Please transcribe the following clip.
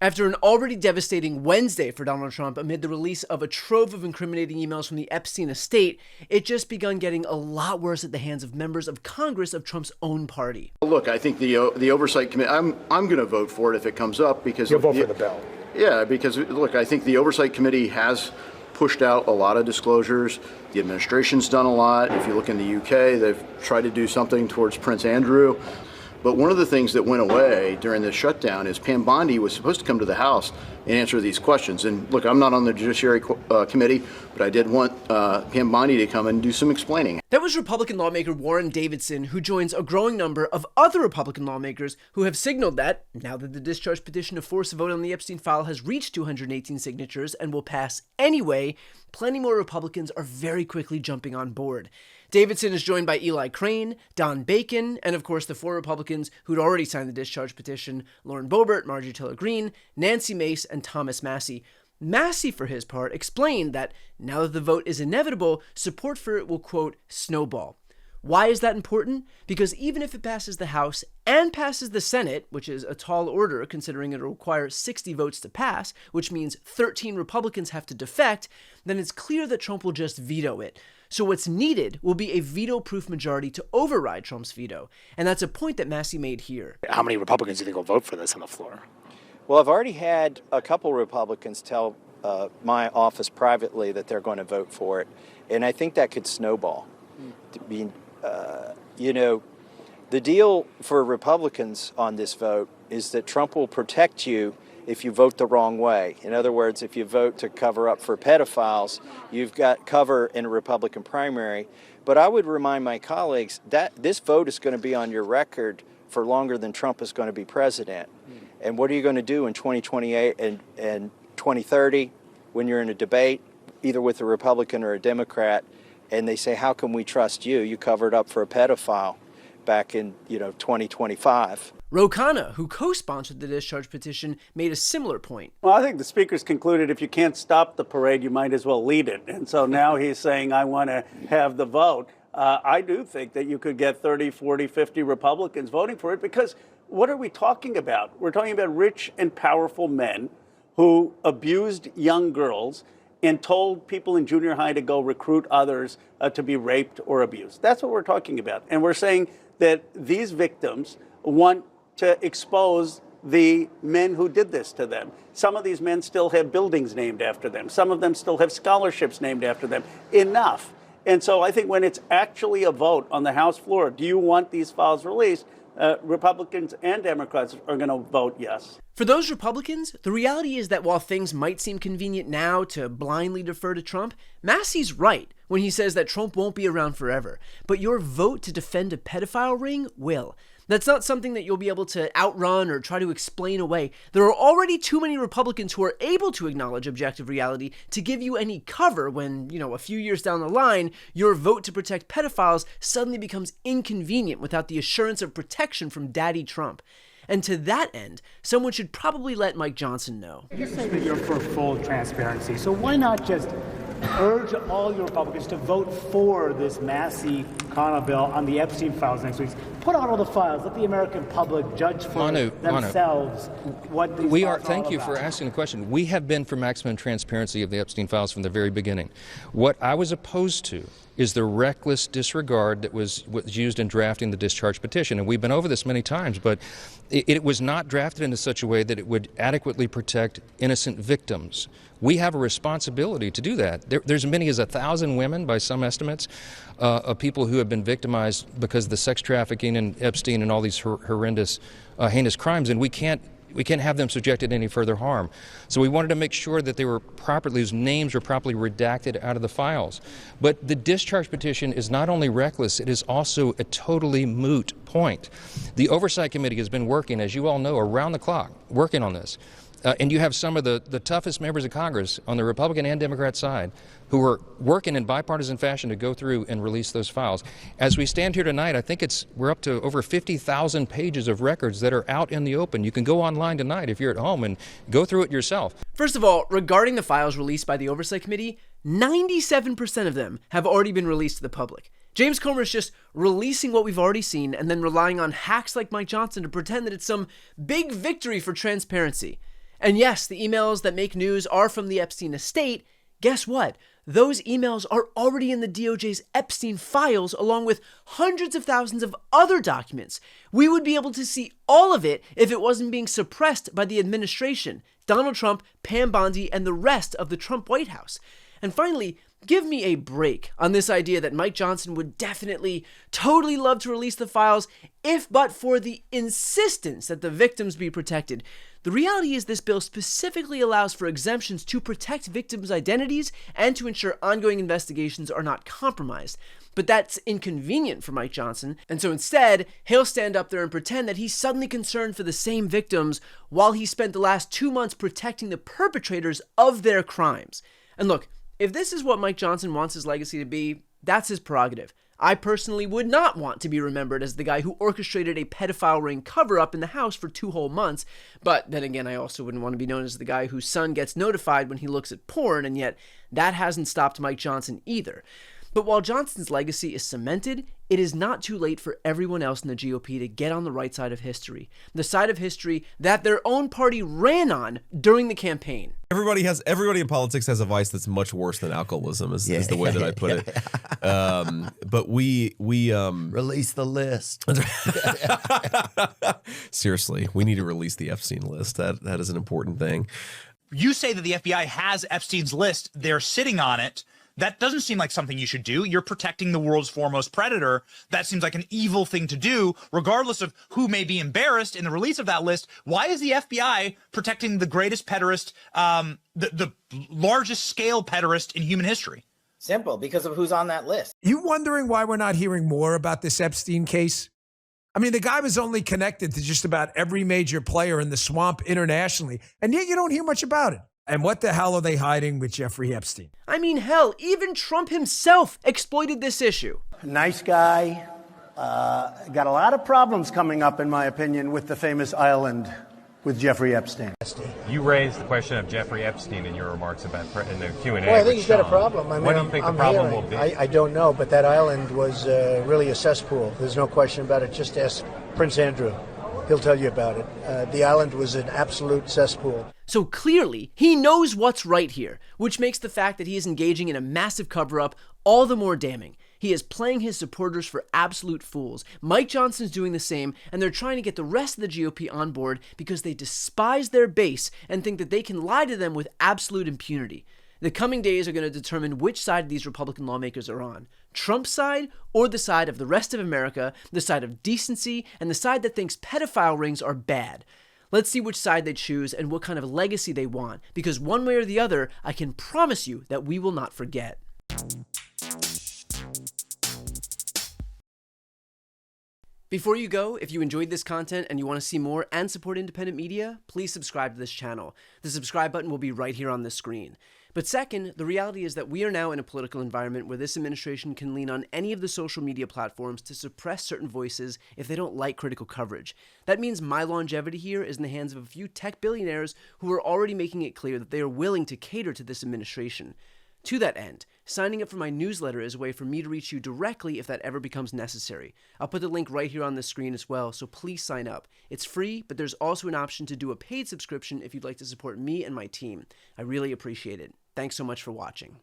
After an already devastating Wednesday for Donald Trump amid the release of a trove of incriminating emails from the Epstein estate, it just begun getting a lot worse at the hands of members of Congress of Trump's own party. Look, I think the Oversight Committee, I'm going to vote for it if it comes up because... You'll vote for the bill. Yeah, because, look, I think the Oversight Committee has pushed out a lot of disclosures. The administration's done a lot. If you look in the UK, they've tried to do something towards Prince Andrew. But one of the ththings that went away during this shutdown is Pam Bondi was supposed to come to the House and answer these questions. And look, I'm not on the Judiciary Committee, but I did want Pam Bondi to come and do some explaining. That was Republican lawmaker Warren Davidson, who joins a growing number of other Republican lawmakers who have signaled that, now that the discharge petition to force a vote on the Epstein file has reached 218 signatures and will pass anyway, plenty more Republicans are very quickly jumping on board. Davidson is joined by Eli Crane, Don Bacon, and of course the four Republicans who'd already signed the discharge petition, Lauren Boebert, Marjorie Taylor Greene, Nancy Mace, and Thomas Massie. Massie, for his part, explained that now that the vote is inevitable, support for it will, quote, snowball. Why is that important? Because even if it passes the House and passes the Senate, which is a tall order considering it'll require 60 votes to pass, which means 13 Republicans have to defect, then it's clear that Trump will just veto it. So what's needed will be a veto-proof majority to override Trump's veto. And that's a point that Massie made here. How many Republicans do you think will vote for this on the floor? Well, I've already had a couple Republicans tell my office privately that they're going to vote for it. And I think that could snowball. The deal for Republicans on this vote is that Trump will protect you if you vote the wrong way. In other words, if you vote to cover up for pedophiles, you've got cover in a Republican primary. But I would remind my colleagues that this vote is going to be on your record for longer than Trump is going to be president. And what are you going to do in 2028 and 2030 when you're in a debate, either with a Republican or a Democrat, and they say, how can we trust you? You covered up for a pedophile back in 2025. Ro Khanna, who co-sponsored the discharge petition, made a similar point. Well, I think the speaker's concluded if you can't stop the parade, you might as well lead it. And so now he's saying, I want to have the vote. I do think that you could get 30, 40, 50 Republicans voting for it, because what are we talking about? We're talking about rich and powerful men who abused young girls and told people in junior high to go recruit others to be raped or abused. That's what we're talking about. And we're saying that these victims want to expose the men who did this to them. Some of these men still have buildings named after them. Some of them still have scholarships named after them. Enough. And so I think when it's actually a vote on the House floor, do you want these files released? Republicans and Democrats are going to vote yes. For those Republicans, the reality is that while things might seem convenient now to blindly defer to Trump, Massie's right when he says that Trump won't be around forever. But your vote to defend a pedophile ring will. That's not something that you'll be able to outrun or try to explain away. There are already too many Republicans who are able to acknowledge objective reality to give you any cover when, a few years down the line, your vote to protect pedophiles suddenly becomes inconvenient without the assurance of protection from Daddy Trump. And to that end, someone should probably let Mike Johnson know. You say that you're for full transparency, so why not just urge all your Republicans to vote for this Massie Khanna bill on the Epstein files next week? Put out all the files. Let the American public judge for themselves what these we files are. Thank you about. for asking the question. We have been for maximum transparency of the Epstein files from the very beginning. What I was opposed to is the reckless disregard that was used in drafting the discharge petition. And we've been over this many times, but it was not drafted in such a way that it would adequately protect innocent victims. We have a responsibility to do that. There's as many as 1,000 women, by some estimates, of people who have been victimized because of the sex trafficking and Epstein and all these horrendous, heinous crimes, and we can't have them subjected to any further harm. So we wanted to make sure that they were whose names were properly redacted out of the files. But the discharge petition is not only reckless, it is also a totally moot point. The Oversight Committee has been working, as you all know, around the clock, working on this. And you have some of the toughest members of Congress on the Republican and Democrat side who are working in bipartisan fashion to go through and release those files. As we stand here tonight, I think we're up to over 50,000 pages of records that are out in the open. You can go online tonight if you're at home and go through it yourself. First of all, regarding the files released by the Oversight Committee, 97% of them have already been released to the public. James Comer is just releasing what we've already seen and then relying on hacks like Mike Johnson to pretend that it's some big victory for transparency. And yes, the emails that make news are from the Epstein estate. Guess what? Those emails are already in the DOJ's Epstein files, along with hundreds of thousands of other documents. We would be able to see all of it if it wasn't being suppressed by the administration, Donald Trump, Pam Bondi, and the rest of the Trump White House. And finally, give me a break on this idea that Mike Johnson would definitely, totally love to release the files if but for the insistence that the victims be protected. The reality is this bill specifically allows for exemptions to protect victims' identities and to ensure ongoing investigations are not compromised. But that's inconvenient for Mike Johnson, and so instead, he'll stand up there and pretend that he's suddenly concerned for the same victims while he spent the last 2 months protecting the perpetrators of their crimes. And look, if this is what Mike Johnson wants his legacy to be, that's his prerogative. I personally would not want to be remembered as the guy who orchestrated a pedophile ring cover-up in the house for 2 whole months, but then again, I also wouldn't want to be known as the guy whose son gets notified when he looks at porn, and yet that hasn't stopped Mike Johnson either. But while Johnson's legacy is cemented, it is not too late for everyone else in the GOP to get on the right side of history, the side of history that their own party ran on during the campaign. Everybody in politics has a vice that's much worse than alcoholism, is the way that I put it. But we release the list. Seriously, we need to release the Epstein list. That is an important thing. You say that the FBI has Epstein's list. They're sitting on it. That doesn't seem like something you should do. You're protecting the world's foremost predator. That seems like an evil thing to do, regardless of who may be embarrassed in the release of that list. Why is the FBI protecting the greatest pederast, the largest scale pederast in human history? Simple, because of who's on that list. You wondering why we're not hearing more about this Epstein case? I mean, the guy was only connected to just about every major player in the swamp internationally, and yet you don't hear much about it. And what the hell are they hiding with Jeffrey Epstein? I mean, hell, even Trump himself exploited this issue. Nice guy. Got a lot of problems coming up, in my opinion, with the famous island with Jeffrey Epstein. You raised the question of Jeffrey Epstein in your remarks about in the Q&A. Well, I think he's got a problem. I mean, what do you think the problem will be? I don't know, but that island was really a cesspool. There's no question about it. Just ask Prince Andrew. He'll tell you about it. The island was an absolute cesspool. So clearly, he knows what's right here, which makes the fact that he is engaging in a massive cover-up all the more damning. He is playing his supporters for absolute fools. Mike Johnson's doing the same, and they're trying to get the rest of the GOP on board because they despise their base and think that they can lie to them with absolute impunity. The coming days are going to determine which side these Republican lawmakers are on. Trump's side or the side of the rest of America, the side of decency, and the side that thinks pedophile rings are bad. Let's see which side they choose and what kind of legacy they want, because one way or the other, I can promise you that we will not forget. Before you go, if you enjoyed this content and you want to see more and support independent media, please subscribe to this channel. The subscribe button will be right here on the screen. But second, the reality is that we are now in a political environment where this administration can lean on any of the social media platforms to suppress certain voices if they don't like critical coverage. That means my longevity here is in the hands of a few tech billionaires who are already making it clear that they are willing to cater to this administration. To that end, signing up for my newsletter is a way for me to reach you directly if that ever becomes necessary. I'll put the link right here on the screen as well, so please sign up. It's free, but there's also an option to do a paid subscription if you'd like to support me and my team. I really appreciate it. Thanks so much for watching.